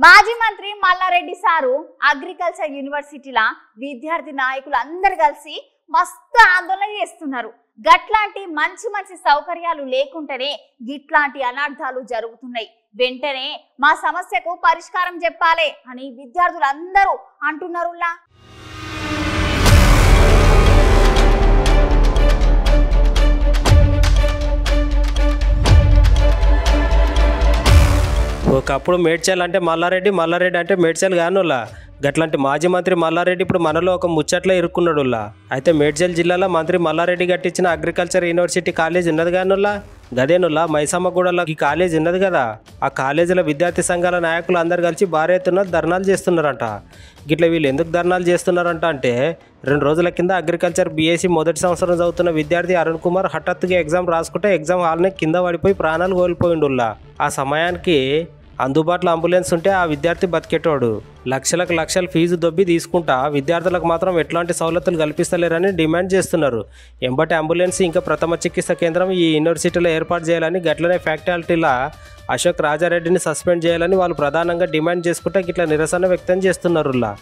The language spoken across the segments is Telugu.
మాజీ మంత్రి మల్లారెడ్డి సారు అగ్రికల్చర్ యూనివర్సిటీల విద్యార్థి నాయకులు అందరు కలిసి మస్తు ఆందోళన చేస్తున్నారు. గట్లాంటి మంచి మంచి సౌకర్యాలు లేకుంటేనే గిట్లాంటి అనర్థాలు జరుగుతున్నాయి. వెంటనే మా సమస్యకు పరిష్కారం చెప్పాలి అని విద్యార్థులందరూ అంటున్నారులా. ఒకప్పుడు మేడ్చల్ అంటే మల్లారెడ్డి, మల్లారెడ్డి అంటే మేడ్చల్ కానులా. గట్లాంటి మాజీ మంత్రి మల్లారెడ్డి ఇప్పుడు మనలో ఒక ముచ్చట్లో ఇరుక్కున్నాడులా. అయితే మేడ్చల్ జిల్లాలో మంత్రి మల్లారెడ్డి కట్టించిన అగ్రికల్చర్ యూనివర్సిటీ కాలేజ్ ఉన్నది కానులా. గదేనుల్లా మైసమ్మగూడలో ఈ కాలేజ్ ఉన్నది కదా. ఆ కాలేజీలో విద్యార్థి సంఘాల నాయకులు అందరు కలిసి భారీ ఎత్తున ధర్నాలు చేస్తున్నారంట. గిట్లా వీళ్ళు ఎందుకు ధర్నాలు చేస్తున్నారంట అంటే 2 రోజుల కింద అగ్రికల్చర్ బీఎస్సీ మొదటి సంవత్సరం చదువుతున్న విద్యార్థి అరుణ్ కుమార్ హఠాత్తుగా ఎగ్జామ్ రాసుకుంటే ఎగ్జామ్ హాల్ని కింద పడిపోయి ప్రాణాలు కోల్పోయిండుల్లా. ఆ సమయానికి అందుబాటులో అంబులెన్స్ ఉంటే ఆ విద్యార్థి బతికేటోడు. లక్షలు ఫీజు దొబ్బి తీసుకుంటా విద్యార్థులకు మాత్రం ఎట్లాంటి సౌలతులు కల్పిస్తలేరని డిమాండ్ చేస్తున్నారు. ఎంబటి అంబులెన్స్ ఇంకా ప్రథమ చికిత్స కేంద్రం ఈ యూనివర్సిటీలో ఏర్పాటు చేయాలని, గట్లనే ఫ్యాకల్టీలా అశోక్ రాజారెడ్డిని సస్పెండ్ చేయాలని వాళ్ళు ప్రధానంగా డిమాండ్ చేసుకుంటే గిట్లా నిరసన వ్యక్తం చేస్తున్నారులా.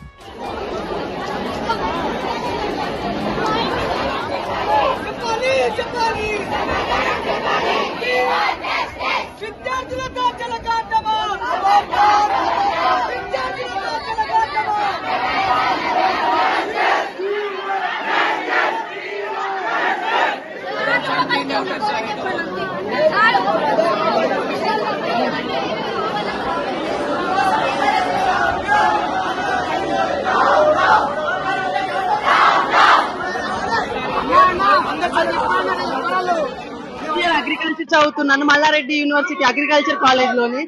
అగ్రికల్చర్ చదువుతున్నాను మల్లారెడ్డి యూనివర్సిటీ అగ్రికల్చర్ కాలేజ్ లోని.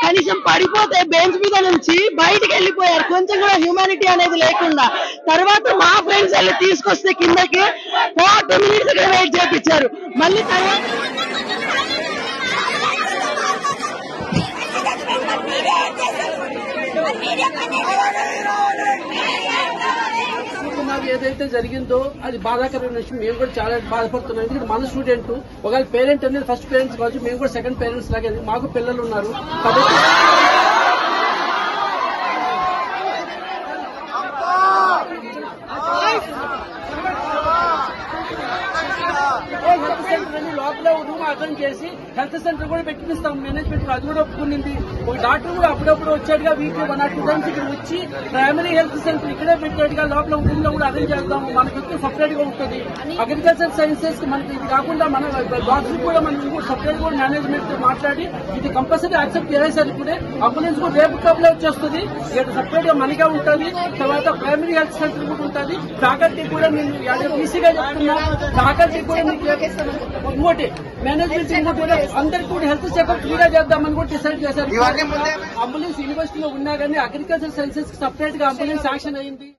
కనీసం పడిపోతే బెంచ్ మీద నుంచి బయటికి వెళ్ళిపోయారు, కొంచెం కూడా హ్యూమానిటీ అనేది లేకుండా. తర్వాత మా ఫ్రెండ్స్ వెళ్ళి తీసుకొస్తే కిందకి 40 minutes ఇక్కడ వెయిట్ చేయించారు. మళ్ళీ తర్వాత ఏదైతే జరిగిందో అది బాధాకరమైన విషయం. మేము కూడా చాలా బాధపడుతున్నాం. ఎందుకంటే మన స్టూడెంట్ ఒకవేళ పేరెంట్ అనేది ఫస్ట్ పేరెంట్స్ కావచ్చు, మేము కూడా సెకండ్ పేరెంట్స్ లాగే మాకు పిల్లలు ఉన్నారు కాబట్టి లోపల రూమ్ అర్థం చేసి హెల్త్ సెంటర్ కూడా పెట్టిస్తాం మేనేజ్మెంట్, అది కూడా ఒప్పుకునింది. ఒక డాక్టర్ కూడా అప్పుడప్పుడు వచ్చాడుగా, వీక్లీ 1 or 2 times ఇక్కడ వచ్చి ప్రైమరీ హెల్త్ సెంటర్ ఇక్కడే పెట్టాడుగా. లోపల రూమ్ లో కూడా అరేంజ్ చేస్తాము, మనకు సపరేట్ గా ఉంటుంది. అగ్రికల్చర్ సైన్సెస్ కి మనకి ఇది కాకుండా మన డాక్టర్ కూడా మనం సపరేట్ కూడా మేనేజ్మెంట్ మాట్లాడి ఇది కంపల్సరీ యాక్సెప్ట్ చేసేసారు. ఇప్పుడే అంబులెన్స్ కూడా రేపు కబులే వచ్చేస్తుంది, ఇక్కడ సపరేట్ గా మనగా ఉంటుంది. తర్వాత ప్రైమరీ హెల్త్ సెంటర్ కూడా ఉంటుంది. ఫ్యాకల్టీ కూడా నేను ఈసీగా చెప్తున్నా, ఫ్యాకల్టీ కూడా మీకు ఇంకోటి మేనేజ్మెంట్ ఇంకోటి అందరికి కూడా హెల్త్ చెకప్ ఫ్రీగా చేద్దామని కూడా డిసైడ్ చేశారు. అంబులెన్స్ యూనివర్సిటీలో ఉన్నా కానీ అగ్రికల్చర్ సైన్సెస్ కి సపరేట్ గా అంబులెన్స్ యాక్షన్ అయింది.